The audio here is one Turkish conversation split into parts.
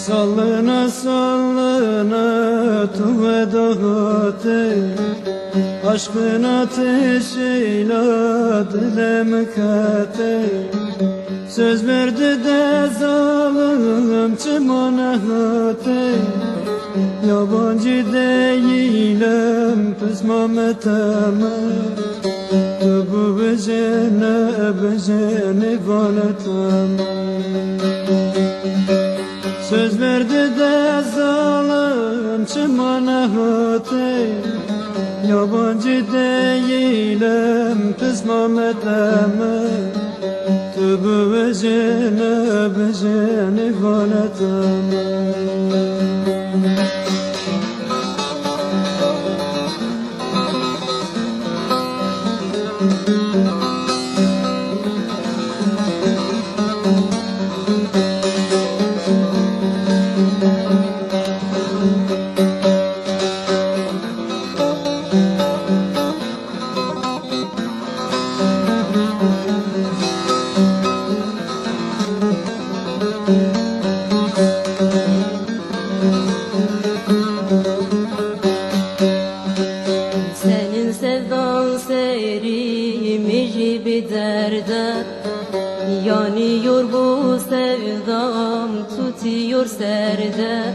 Sallına sallına tüve dağıtı, aşkın ateşiyle dilimi katı. Söz verdi de zalim çimana hatı, yabancı değilim pizmameteme. Bu bejene valeteme. Söz verdi de zalim çimana hatı, yabancı değilim pizmameteme. Bu bejene valeteme. Senin sevdan serimiz bir derde, yanıyor bu sevdam tutuyor serde.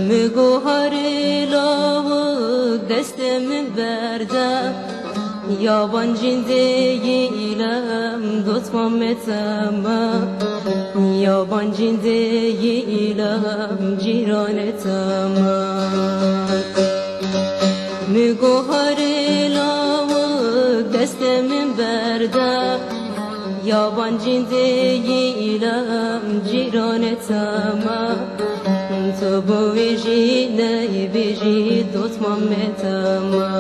Mügohari lavı destemin berde, yabancı değilim tutmam eteme. Yabancı değilim ciran eteme. Mügohari lavı destemin berde, yabancı değilim ciran eteme. Tabu vecine veci tutmam eteme.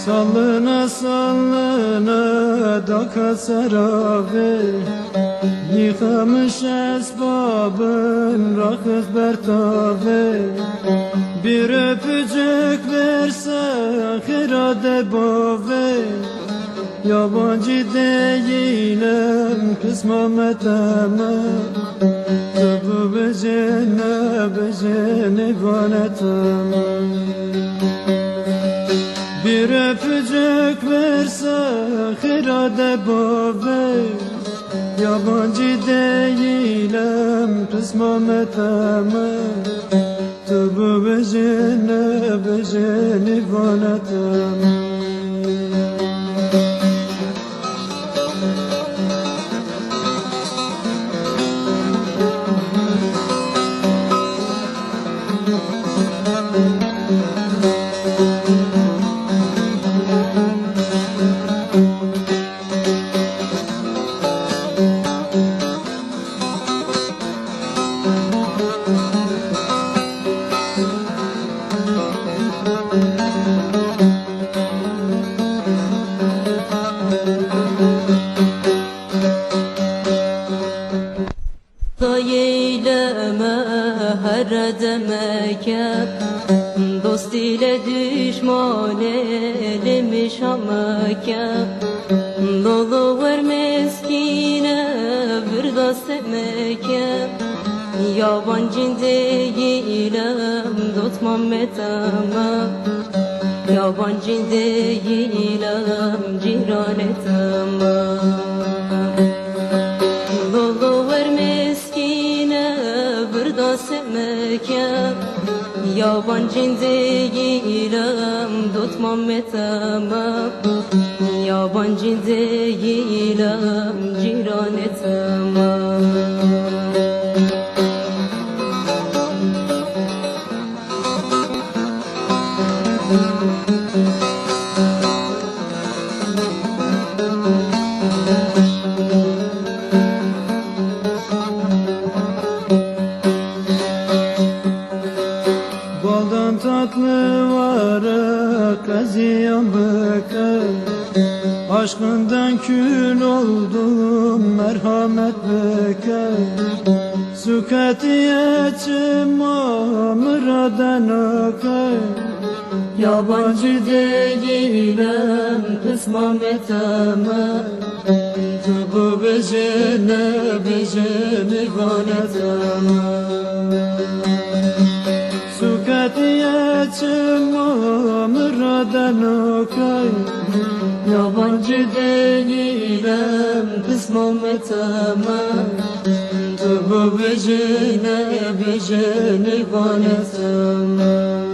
Sallına sallına daka sarabı, yıkamış esbabın rakız bertabı. Bir öpücük verse hirade bave, yabancı değilim kısmameteme. Bu bejene valeteme. Bir öpücük verse hirade bave, yabancı değilim kısmameteme. Bu bejene valeteme. Eyleme her demeke, dost ile düşman elemiş amake. Dolu ver meskine bir da sevmeke, yabancı değilim tutmam eteme. Yabancı değilim cirane tamam. Dolu ver meskine burada sevmeke, yabancı değilim tutmam tamam. Yabancı değilim cirane tamam. Baldan tatlı var kazıyan bakar, aşkından kül oldum merhamet bekar. Sukatiyetim amıradan akar, yabancı değilim kısmet ama. Bu bezene ihanet ama. Sukatiyetim amıradan akar, yabancı değilim kısmet ama. Bu bezene ihanet ama.